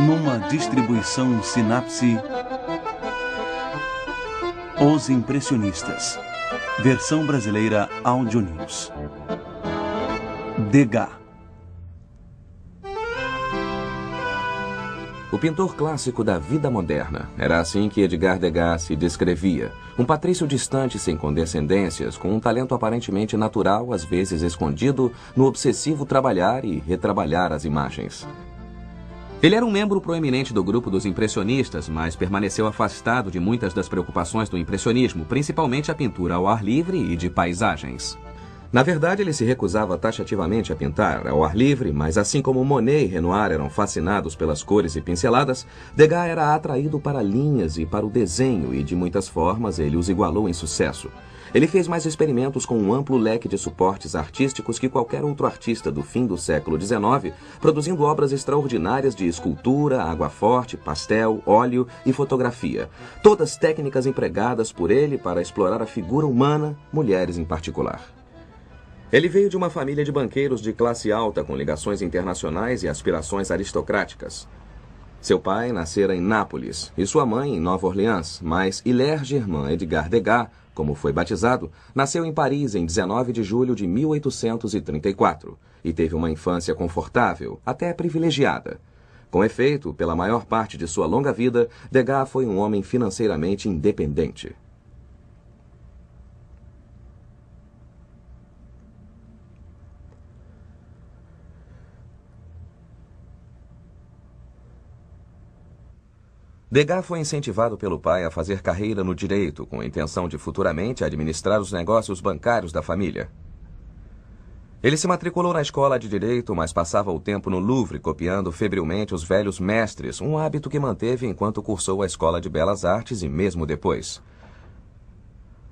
Numa distribuição Sinapse, Os Impressionistas. Versão brasileira Audio News. Degas. O pintor clássico da vida moderna. Era assim que Edgar Degas se descrevia. Um patrício distante, sem condescendências, com um talento aparentemente natural, às vezes escondido, no obsessivo trabalhar e retrabalhar as imagens. Ele era um membro proeminente do grupo dos impressionistas, mas permaneceu afastado de muitas das preocupações do impressionismo, principalmente a pintura ao ar livre e de paisagens. Na verdade, ele se recusava taxativamente a pintar ao ar livre, mas assim como Monet e Renoir eram fascinados pelas cores e pinceladas, Degas era atraído para linhas e para o desenho e, de muitas formas, ele os igualou em sucesso. Ele fez mais experimentos com um amplo leque de suportes artísticos que qualquer outro artista do fim do século XIX, produzindo obras extraordinárias de escultura, aguaforte, pastel, óleo e fotografia. Todas técnicas empregadas por ele para explorar a figura humana, mulheres em particular. Ele veio de uma família de banqueiros de classe alta com ligações internacionais e aspirações aristocráticas. Seu pai nascera em Nápoles e sua mãe em Nova Orleans, mas Hilaire Germain Edgar Degas, como foi batizado, nasceu em Paris em 19 de julho de 1834 e teve uma infância confortável, até privilegiada. Com efeito, pela maior parte de sua longa vida, Degas foi um homem financeiramente independente. Degas foi incentivado pelo pai a fazer carreira no direito, com a intenção de futuramente administrar os negócios bancários da família. Ele se matriculou na escola de direito, mas passava o tempo no Louvre copiando febrilmente os velhos mestres, um hábito que manteve enquanto cursou a escola de belas artes e mesmo depois.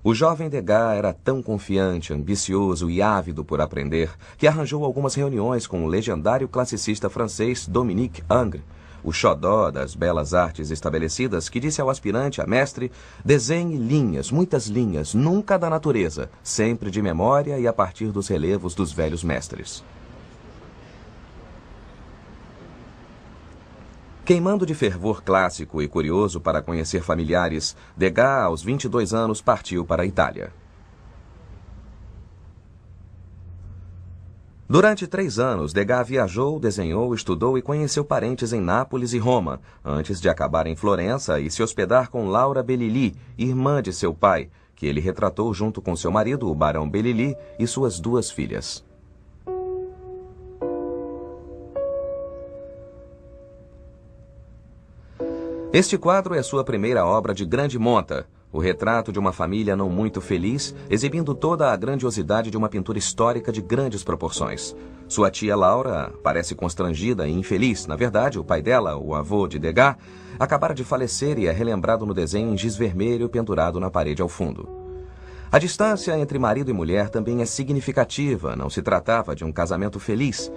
O jovem Degas era tão confiante, ambicioso e ávido por aprender, que arranjou algumas reuniões com o legendário classicista francês Dominique Ingres, o xodó das belas artes estabelecidas, que disse ao aspirante a mestre: desenhe linhas, muitas linhas, nunca da natureza, sempre de memória e a partir dos relevos dos velhos mestres. Queimando de fervor clássico e curioso para conhecer familiares, Degas, aos 22 anos, partiu para a Itália. Durante 3 anos, Degas viajou, desenhou, estudou e conheceu parentes em Nápoles e Roma, antes de acabar em Florença e se hospedar com Laura Bellili, irmã de seu pai, que ele retratou junto com seu marido, o barão Bellili, e suas 2 filhas. Este quadro é sua primeira obra de grande monta, o retrato de uma família não muito feliz, exibindo toda a grandiosidade de uma pintura histórica de grandes proporções. Sua tia Laura parece constrangida e infeliz. Na verdade, o pai dela, o avô de Degas, acabara de falecer e é relembrado no desenho em giz vermelho pendurado na parede ao fundo. A distância entre marido e mulher também é significativa, não se tratava de um casamento feliz.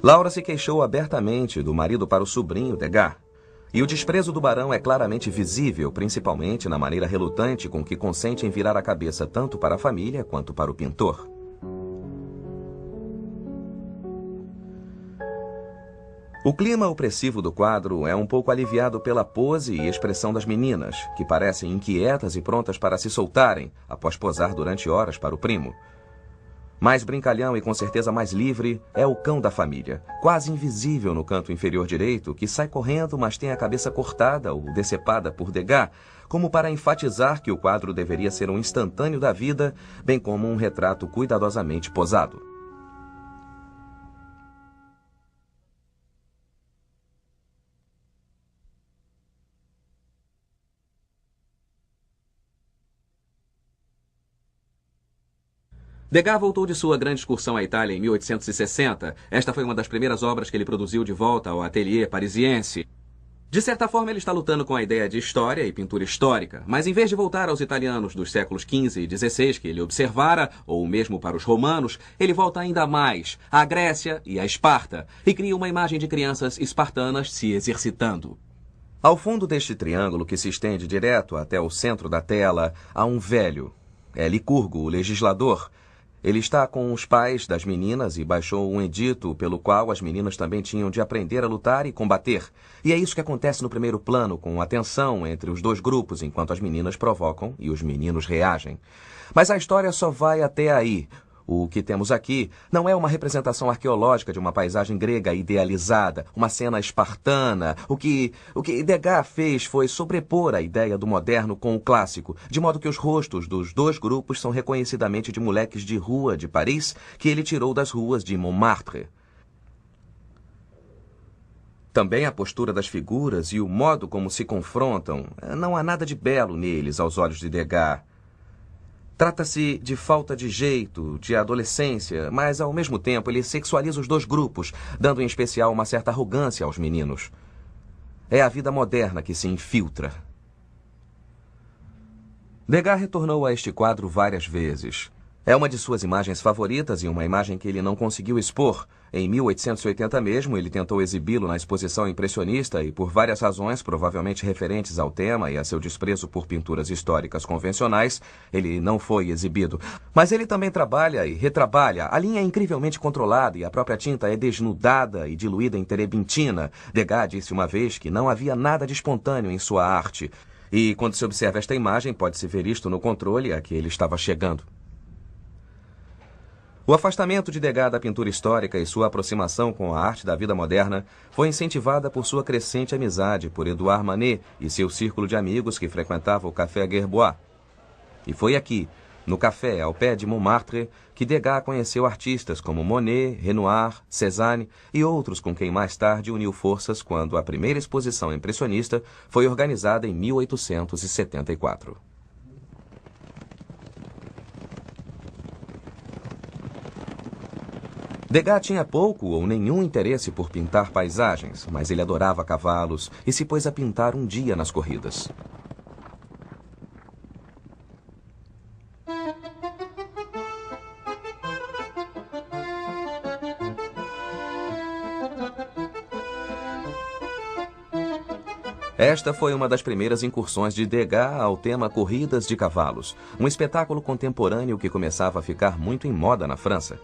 Laura se queixou abertamente do marido para o sobrinho Degas. E o desprezo do barão é claramente visível, principalmente na maneira relutante com que consente em virar a cabeça tanto para a família quanto para o pintor. O clima opressivo do quadro é um pouco aliviado pela pose e expressão das meninas, que parecem inquietas e prontas para se soltarem, após posar durante horas para o primo. Mais brincalhão e com certeza mais livre é o cão da família, quase invisível no canto inferior direito, que sai correndo, mas tem a cabeça cortada ou decepada por Degas, como para enfatizar que o quadro deveria ser um instantâneo da vida, bem como um retrato cuidadosamente posado. Degas voltou de sua grande excursão à Itália em 1860. Esta foi uma das primeiras obras que ele produziu de volta ao ateliê parisiense. De certa forma, ele está lutando com a ideia de história e pintura histórica, mas em vez de voltar aos italianos dos séculos XV e XVI que ele observara, ou mesmo para os romanos, ele volta ainda mais à Grécia e à Esparta, e cria uma imagem de crianças espartanas se exercitando. Ao fundo deste triângulo, que se estende direto até o centro da tela, há um velho. É Licurgo, o legislador. Ele está com os pais das meninas e baixou um edito pelo qual as meninas também tinham de aprender a lutar e combater. E é isso que acontece no primeiro plano, com a tensão entre os dois grupos, enquanto as meninas provocam e os meninos reagem. Mas a história só vai até aí. O que temos aqui não é uma representação arqueológica de uma paisagem grega idealizada, uma cena espartana. O que Degas fez foi sobrepor a ideia do moderno com o clássico, de modo que os rostos dos dois grupos são reconhecidamente de moleques de rua de Paris que ele tirou das ruas de Montmartre. Também a postura das figuras e o modo como se confrontam, não há nada de belo neles aos olhos de Degas. Trata-se de falta de jeito, de adolescência, mas ao mesmo tempo ele sexualiza os dois grupos, dando em especial uma certa arrogância aos meninos. É a vida moderna que se infiltra. Degas retornou a este quadro várias vezes. É uma de suas imagens favoritas e uma imagem que ele não conseguiu expor. Em 1880 mesmo, ele tentou exibi-lo na exposição impressionista e, por várias razões, provavelmente referentes ao tema e a seu desprezo por pinturas históricas convencionais, ele não foi exibido. Mas ele também trabalha e retrabalha. A linha é incrivelmente controlada e a própria tinta é desnudada e diluída em terebintina. Degas disse uma vez que não havia nada de espontâneo em sua arte. E, quando se observa esta imagem, pode-se ver isto no controle a que ele estava chegando. O afastamento de Degas da pintura histórica e sua aproximação com a arte da vida moderna foi incentivada por sua crescente amizade por Edouard Manet e seu círculo de amigos que frequentava o Café Gerbois. E foi aqui, no café ao pé de Montmartre, que Degas conheceu artistas como Monet, Renoir, Cézanne e outros com quem mais tarde uniu forças quando a primeira exposição impressionista foi organizada em 1874. Degas tinha pouco ou nenhum interesse por pintar paisagens, mas ele adorava cavalos e se pôs a pintar um dia nas corridas. Esta foi uma das primeiras incursões de Degas ao tema corridas de cavalos, um espetáculo contemporâneo que começava a ficar muito em moda na França.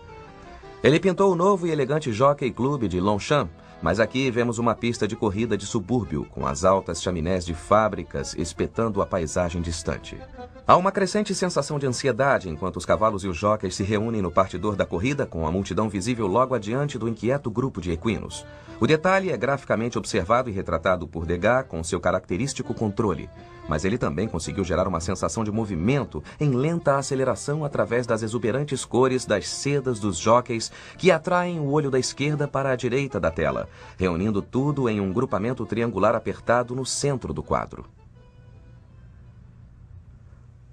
Ele pintou o novo e elegante Jockey Club de Longchamp, mas aqui vemos uma pista de corrida de subúrbio, com as altas chaminés de fábricas espetando a paisagem distante. Há uma crescente sensação de ansiedade enquanto os cavalos e os jockeys se reúnem no partidor da corrida, com a multidão visível logo adiante do inquieto grupo de equinos. O detalhe é graficamente observado e retratado por Degas com seu característico controle, mas ele também conseguiu gerar uma sensação de movimento em lenta aceleração através das exuberantes cores das sedas dos jockeys que atraem o olho da esquerda para a direita da tela, reunindo tudo em um grupamento triangular apertado no centro do quadro.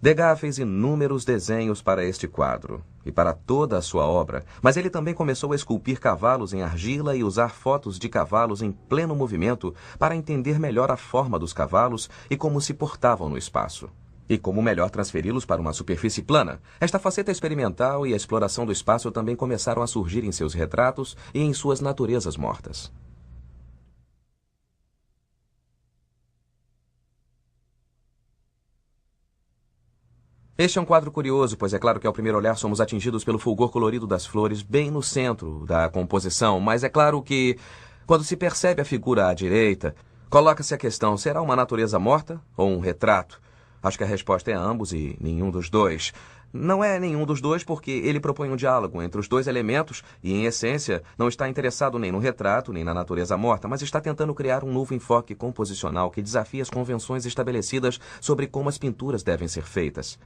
Degas fez inúmeros desenhos para este quadro e para toda a sua obra, mas ele também começou a esculpir cavalos em argila e usar fotos de cavalos em pleno movimento para entender melhor a forma dos cavalos e como se portavam no espaço. E como melhor transferi-los para uma superfície plana. Esta faceta experimental e a exploração do espaço também começaram a surgir em seus retratos e em suas naturezas mortas. Este é um quadro curioso, pois é claro que ao primeiro olhar somos atingidos pelo fulgor colorido das flores bem no centro da composição, mas é claro que, quando se percebe a figura à direita, coloca-se a questão, será uma natureza morta ou um retrato? Acho que a resposta é ambos e nenhum dos dois. Não é nenhum dos dois porque ele propõe um diálogo entre os dois elementos e, em essência, não está interessado nem no retrato nem na natureza morta, mas está tentando criar um novo enfoque composicional que desafia as convenções estabelecidas sobre como as pinturas devem ser feitas.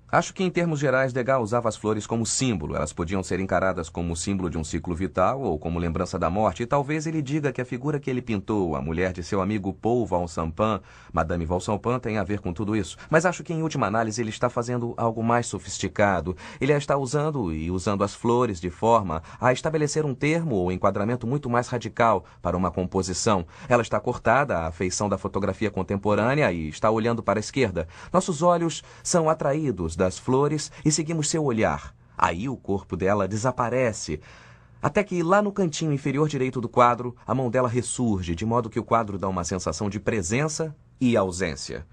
Acho que, em termos gerais, Degas usava as flores como símbolo. Elas podiam ser encaradas como símbolo de um ciclo vital ou como lembrança da morte. E talvez ele diga que a figura que ele pintou, a mulher de seu amigo Paul Valsampin, Madame Valsampin, tem a ver com tudo isso. Mas acho que, em última análise, ele está fazendo algo mais sofisticado. Ele a está usando as flores de forma a estabelecer um termo ou enquadramento muito mais radical para uma composição. Ela está cortada à feição da fotografia contemporânea e está olhando para a esquerda. Nossos olhos são atraídos das flores e seguimos seu olhar. Aí o corpo dela desaparece, até que lá no cantinho inferior direito do quadro, a mão dela ressurge, de modo que o quadro dá uma sensação de presença e ausência.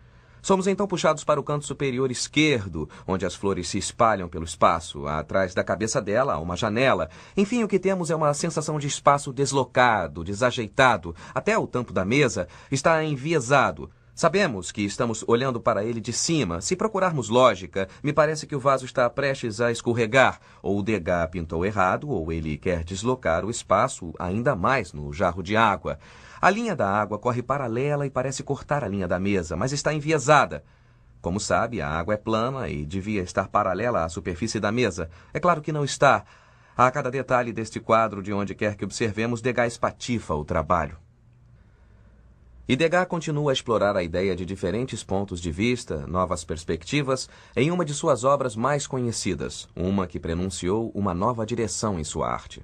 Somos então puxados para o canto superior esquerdo, onde as flores se espalham pelo espaço. Atrás da cabeça dela há uma janela. Enfim, o que temos é uma sensação de espaço deslocado, desajeitado. Até o tampo da mesa está enviesado. Sabemos que estamos olhando para ele de cima. Se procurarmos lógica, me parece que o vaso está prestes a escorregar. Ou o Degas pintou errado, ou ele quer deslocar o espaço ainda mais no jarro de água. A linha da água corre paralela e parece cortar a linha da mesa, mas está enviesada. Como sabe, a água é plana e devia estar paralela à superfície da mesa. É claro que não está. A cada detalhe deste quadro, de onde quer que observemos, Degas espatifa o trabalho. E Degas continua a explorar a ideia de diferentes pontos de vista, novas perspectivas, em uma de suas obras mais conhecidas, uma que prenunciou uma nova direção em sua arte.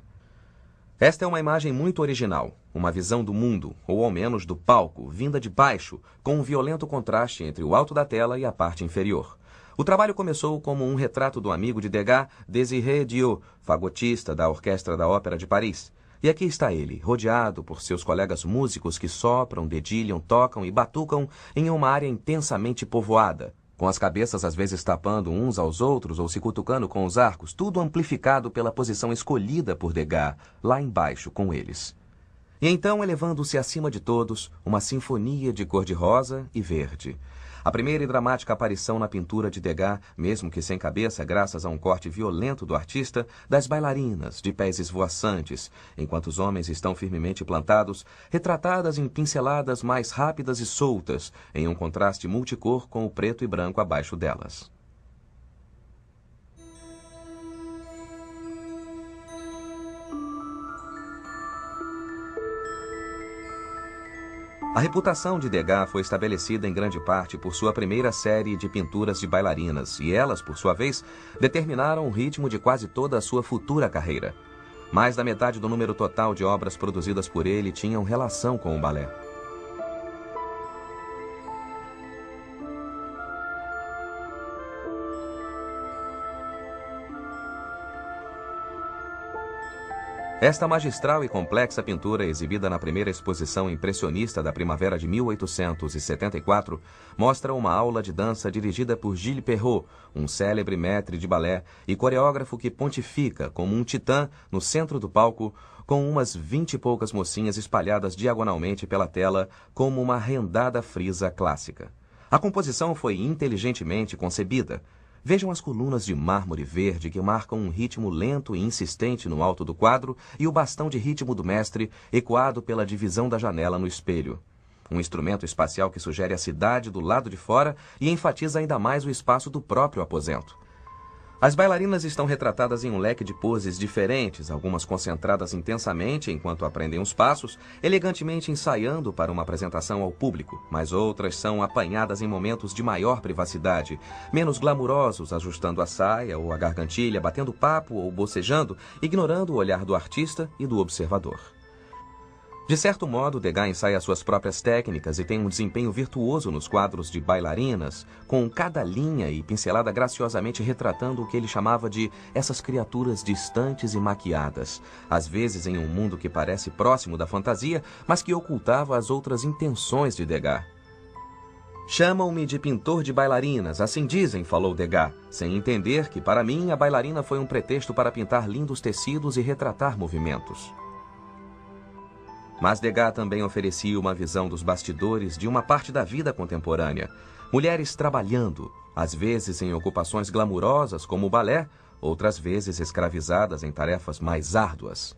Esta é uma imagem muito original, uma visão do mundo, ou ao menos do palco, vinda de baixo, com um violento contraste entre o alto da tela e a parte inferior. O trabalho começou como um retrato do amigo de Degas, Désiré Diot, fagotista da Orquestra da Ópera de Paris. E aqui está ele, rodeado por seus colegas músicos que sopram, dedilham, tocam e batucam em uma área intensamente povoada, com as cabeças às vezes tapando uns aos outros ou se cutucando com os arcos, tudo amplificado pela posição escolhida por Degas, lá embaixo com eles. E então, elevando-se acima de todos, uma sinfonia de cor-de-rosa e verde. A primeira e dramática aparição na pintura de Degas, mesmo que sem cabeça, graças a um corte violento do artista, das bailarinas, de pés esvoaçantes, enquanto os homens estão firmemente plantados, retratadas em pinceladas mais rápidas e soltas, em um contraste multicor com o preto e branco abaixo delas. A reputação de Degas foi estabelecida em grande parte por sua primeira série de pinturas de bailarinas, e elas, por sua vez, determinaram o ritmo de quase toda a sua futura carreira. Mais da metade do número total de obras produzidas por ele tinham relação com o balé. Esta magistral e complexa pintura, exibida na primeira exposição impressionista da primavera de 1874, mostra uma aula de dança dirigida por Gilles Perrault, um célebre maître de balé e coreógrafo que pontifica como um titã no centro do palco, com umas 20 e poucas mocinhas espalhadas diagonalmente pela tela como uma rendada frisa clássica. A composição foi inteligentemente concebida. Vejam as colunas de mármore verde que marcam um ritmo lento e insistente no alto do quadro e o bastão de ritmo do mestre ecoado pela divisão da janela no espelho. Um instrumento espacial que sugere a cidade do lado de fora e enfatiza ainda mais o espaço do próprio aposento. As bailarinas estão retratadas em um leque de poses diferentes, algumas concentradas intensamente enquanto aprendem os passos, elegantemente ensaiando para uma apresentação ao público, mas outras são apanhadas em momentos de maior privacidade, menos glamurosos, ajustando a saia ou a gargantilha, batendo papo ou bocejando, ignorando o olhar do artista e do observador. De certo modo, Degas ensaia suas próprias técnicas e tem um desempenho virtuoso nos quadros de bailarinas, com cada linha e pincelada graciosamente retratando o que ele chamava de essas criaturas distantes e maquiadas, às vezes em um mundo que parece próximo da fantasia, mas que ocultava as outras intenções de Degas. Chamam-me de pintor de bailarinas, assim dizem, falou Degas, sem entender que, para mim, a bailarina foi um pretexto para pintar lindos tecidos e retratar movimentos. Mas Degas também oferecia uma visão dos bastidores de uma parte da vida contemporânea. Mulheres trabalhando, às vezes em ocupações glamurosas como o balé, outras vezes escravizadas em tarefas mais árduas.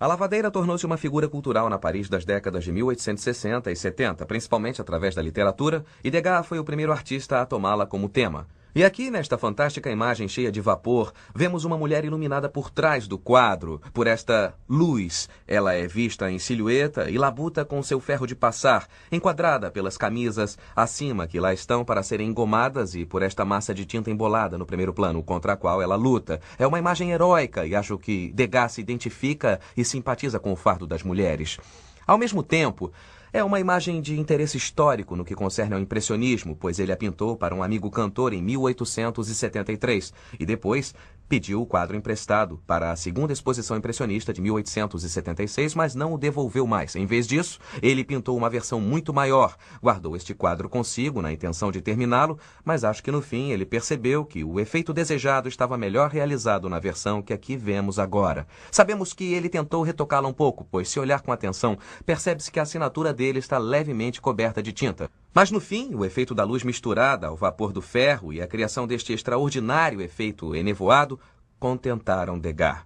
A lavadeira tornou-se uma figura cultural na Paris das décadas de 1860 e 70, principalmente através da literatura, e Degas foi o primeiro artista a tomá-la como tema. E aqui, nesta fantástica imagem cheia de vapor, vemos uma mulher iluminada por trás do quadro, por esta luz. Ela é vista em silhueta e labuta com seu ferro de passar, enquadrada pelas camisas acima que lá estão para serem engomadas e por esta massa de tinta embolada no primeiro plano contra a qual ela luta. É uma imagem heróica e acho que Degas se identifica e simpatiza com o fardo das mulheres. Ao mesmo tempo, É uma imagem de interesse histórico no que concerne ao impressionismo, pois ele a pintou para um amigo cantor em 1873 e depois pediu o quadro emprestado para a segunda exposição impressionista de 1876, mas não o devolveu mais. Em vez disso, ele pintou uma versão muito maior. Guardou este quadro consigo na intenção de terminá-lo, mas acho que no fim ele percebeu que o efeito desejado estava melhor realizado na versão que aqui vemos agora. Sabemos que ele tentou retocá-la um pouco, pois se olhar com atenção, percebe-se que a assinatura dele está levemente coberta de tinta. Mas no fim, o efeito da luz misturada ao vapor do ferro e a criação deste extraordinário efeito enevoado contentaram Degas.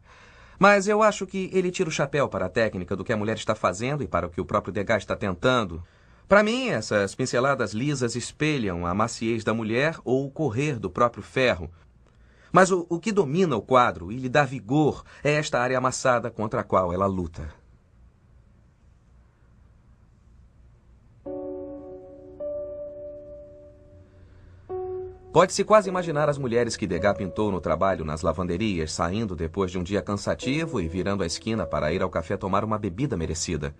Mas eu acho que ele tira o chapéu para a técnica do que a mulher está fazendo e para o que o próprio Degas está tentando. Para mim, essas pinceladas lisas espelham a maciez da mulher ou o correr do próprio ferro. Mas o que domina o quadro e lhe dá vigor é esta área amassada contra a qual ela luta. Pode-se quase imaginar as mulheres que Degas pintou no trabalho nas lavanderias, saindo depois de um dia cansativo e virando a esquina para ir ao café tomar uma bebida merecida.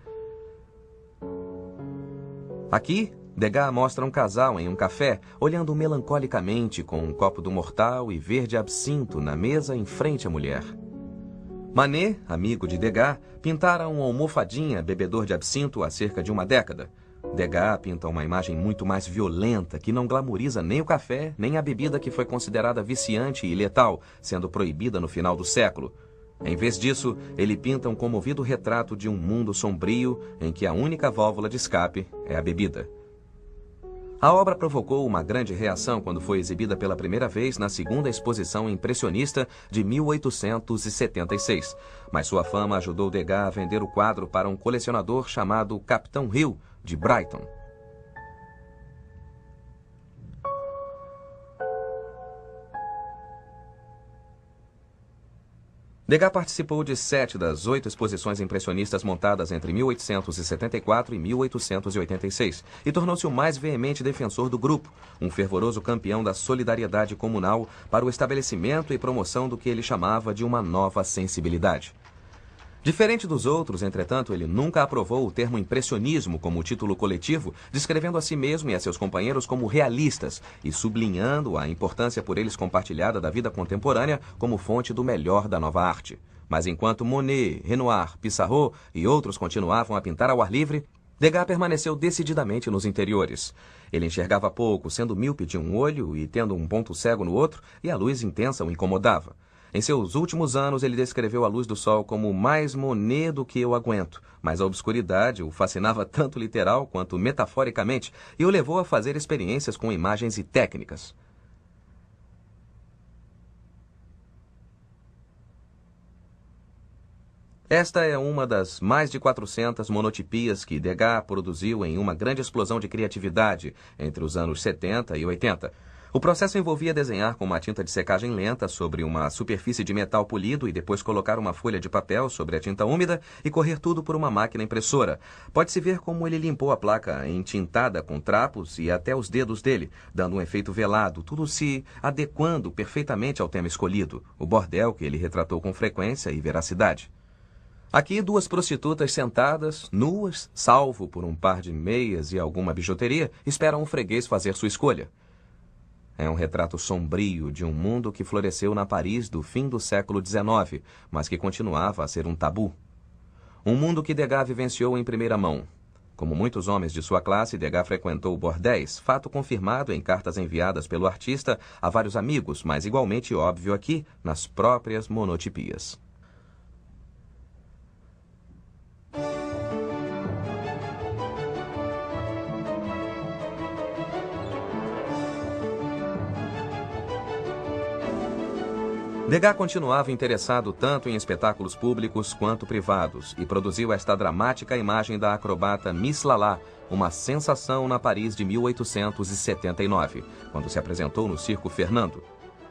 Aqui, Degas mostra um casal em um café, olhando melancolicamente com um copo do mortal e verde absinto na mesa em frente à mulher. Manet, amigo de Degas, pintara um almofadinha bebedor de absinto há cerca de uma década. Degas pinta uma imagem muito mais violenta, que não glamoriza nem o café, nem a bebida que foi considerada viciante e letal, sendo proibida no final do século. Em vez disso, ele pinta um comovido retrato de um mundo sombrio em que a única válvula de escape é a bebida. A obra provocou uma grande reação quando foi exibida pela primeira vez na segunda exposição impressionista de 1876, mas sua fama ajudou Degas a vender o quadro para um colecionador chamado Capitão Hill, de Brighton. Degas participou de 7 das 8 exposições impressionistas montadas entre 1874 e 1886 e tornou-se o mais veemente defensor do grupo, um fervoroso campeão da solidariedade comunal para o estabelecimento e promoção do que ele chamava de uma nova sensibilidade. Diferente dos outros, entretanto, ele nunca aprovou o termo impressionismo como título coletivo, descrevendo a si mesmo e a seus companheiros como realistas e sublinhando a importância por eles compartilhada da vida contemporânea como fonte do melhor da nova arte. Mas enquanto Monet, Renoir, Pissarro e outros continuavam a pintar ao ar livre, Degas permaneceu decididamente nos interiores. Ele enxergava pouco, sendo míope de um olho e tendo um ponto cego no outro, e a luz intensa o incomodava. Em seus últimos anos, ele descreveu a luz do sol como mais Monet do que eu aguento, mas a obscuridade o fascinava tanto literal quanto metaforicamente e o levou a fazer experiências com imagens e técnicas. Esta é uma das mais de 400 monotipias que Degas produziu em uma grande explosão de criatividade entre os anos 70 e 80. O processo envolvia desenhar com uma tinta de secagem lenta sobre uma superfície de metal polido e depois colocar uma folha de papel sobre a tinta úmida e correr tudo por uma máquina impressora. Pode-se ver como ele limpou a placa entintada com trapos e até os dedos dele, dando um efeito velado, tudo se adequando perfeitamente ao tema escolhido, o bordel que ele retratou com frequência e veracidade. Aqui, 2 prostitutas sentadas, nuas, salvo por um par de meias e alguma bijuteria, esperam o freguês fazer sua escolha. É um retrato sombrio de um mundo que floresceu na Paris do fim do século XIX, mas que continuava a ser um tabu. Um mundo que Degas vivenciou em primeira mão. Como muitos homens de sua classe, Degas frequentou bordéis, fato confirmado em cartas enviadas pelo artista a vários amigos, mas igualmente óbvio aqui, nas próprias monotipias. Degas continuava interessado tanto em espetáculos públicos quanto privados e produziu esta dramática imagem da acrobata Miss Lala, uma sensação na Paris de 1879, quando se apresentou no Circo Fernando.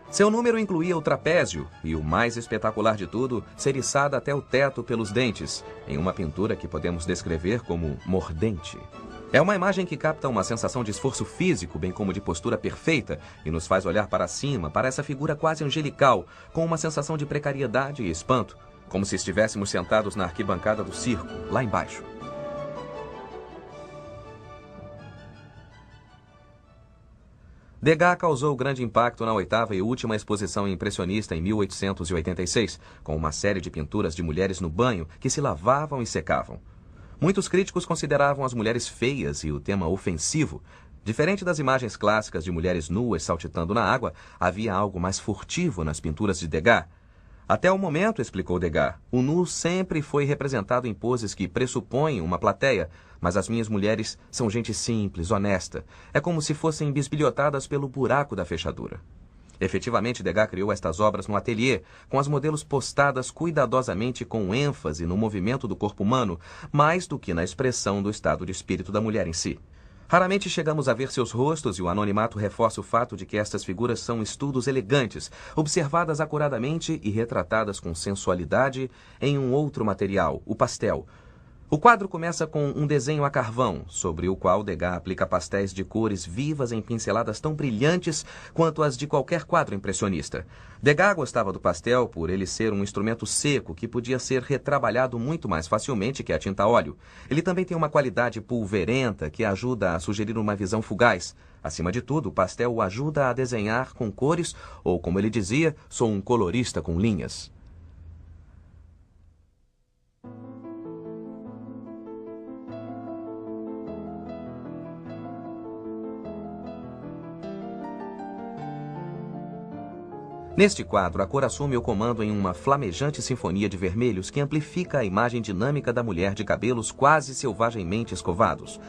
Seu número incluía o trapézio e, o mais espetacular de tudo, ser içada até o teto pelos dentes, em uma pintura que podemos descrever como mordente. É uma imagem que capta uma sensação de esforço físico, bem como de postura perfeita, e nos faz olhar para cima, para essa figura quase angelical, com uma sensação de precariedade e espanto, como se estivéssemos sentados na arquibancada do circo, lá embaixo. Degas causou grande impacto na 8ª e última exposição impressionista em 1886, com uma série de pinturas de mulheres no banho que se lavavam e secavam. Muitos críticos consideravam as mulheres feias e o tema ofensivo. Diferente das imagens clássicas de mulheres nuas saltitando na água, havia algo mais furtivo nas pinturas de Degas. Até o momento, explicou Degas, o nu sempre foi representado em poses que pressupõem uma plateia, mas as minhas mulheres são gente simples, honesta. É como se fossem bisbilhotadas pelo buraco da fechadura. Efetivamente, Degas criou estas obras no ateliê, com as modelos postadas cuidadosamente com ênfase no movimento do corpo humano, mais do que na expressão do estado de espírito da mulher em si. Raramente chegamos a ver seus rostos e o anonimato reforça o fato de que estas figuras são estudos elegantes, observadas acuradamente e retratadas com sensualidade em um outro material, o pastel. O quadro começa com um desenho a carvão, sobre o qual Degas aplica pastéis de cores vivas em pinceladas tão brilhantes quanto as de qualquer quadro impressionista. Degas gostava do pastel por ele ser um instrumento seco que podia ser retrabalhado muito mais facilmente que a tinta a óleo. Ele também tem uma qualidade pulverenta que ajuda a sugerir uma visão fugaz. Acima de tudo, o pastel o ajuda a desenhar com cores, ou como ele dizia, sou um colorista com linhas. Neste quadro, a cor assume o comando em uma flamejante sinfonia de vermelhos que amplifica a imagem dinâmica da mulher de cabelos quase selvagemmente escovados.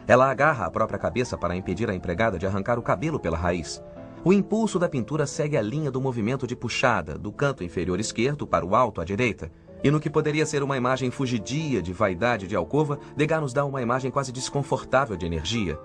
Ela agarra a própria cabeça para impedir a empregada de arrancar o cabelo pela raiz. O impulso da pintura segue a linha do movimento de puxada, do canto inferior esquerdo para o alto à direita. E no que poderia ser uma imagem fugidia de vaidade de alcova, Degas nos dá uma imagem quase desconfortável de energia.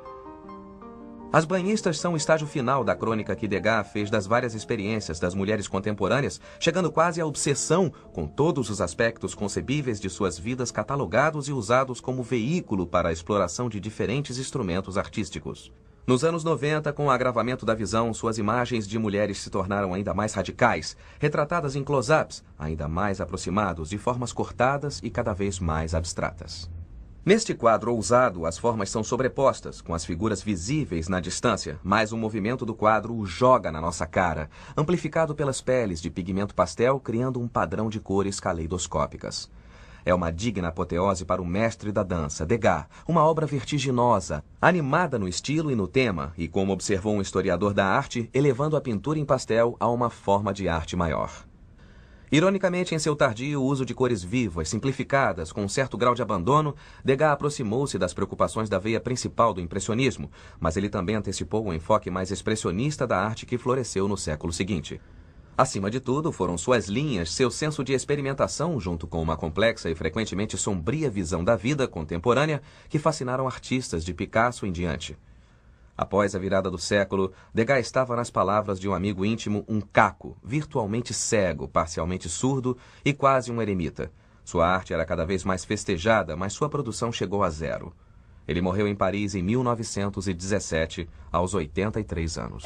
As banhistas são o estágio final da crônica que Degas fez das várias experiências das mulheres contemporâneas, chegando quase à obsessão com todos os aspectos concebíveis de suas vidas catalogados e usados como veículo para a exploração de diferentes instrumentos artísticos. Nos anos 90, com o agravamento da visão, suas imagens de mulheres se tornaram ainda mais radicais, retratadas em close-ups, ainda mais aproximados, de formas cortadas e cada vez mais abstratas. Neste quadro ousado, as formas são sobrepostas, com as figuras visíveis na distância, mas o movimento do quadro o joga na nossa cara, amplificado pelas peles de pigmento pastel, criando um padrão de cores caleidoscópicas. É uma digna apoteose para o mestre da dança, Degas, uma obra vertiginosa, animada no estilo e no tema, e como observou um historiador da arte, elevando a pintura em pastel a uma forma de arte maior. Ironicamente, em seu tardio uso de cores vivas, simplificadas, com um certo grau de abandono, Degas aproximou-se das preocupações da veia principal do impressionismo, mas ele também antecipou um enfoque mais expressionista da arte que floresceu no século seguinte. Acima de tudo, foram suas linhas, seu senso de experimentação, junto com uma complexa e frequentemente sombria visão da vida contemporânea, que fascinaram artistas de Picasso em diante. Após a virada do século, Degas estava nas palavras de um amigo íntimo um caco, virtualmente cego, parcialmente surdo e quase um eremita. Sua arte era cada vez mais festejada, mas sua produção chegou a zero. Ele morreu em Paris em 1917, aos 83 anos.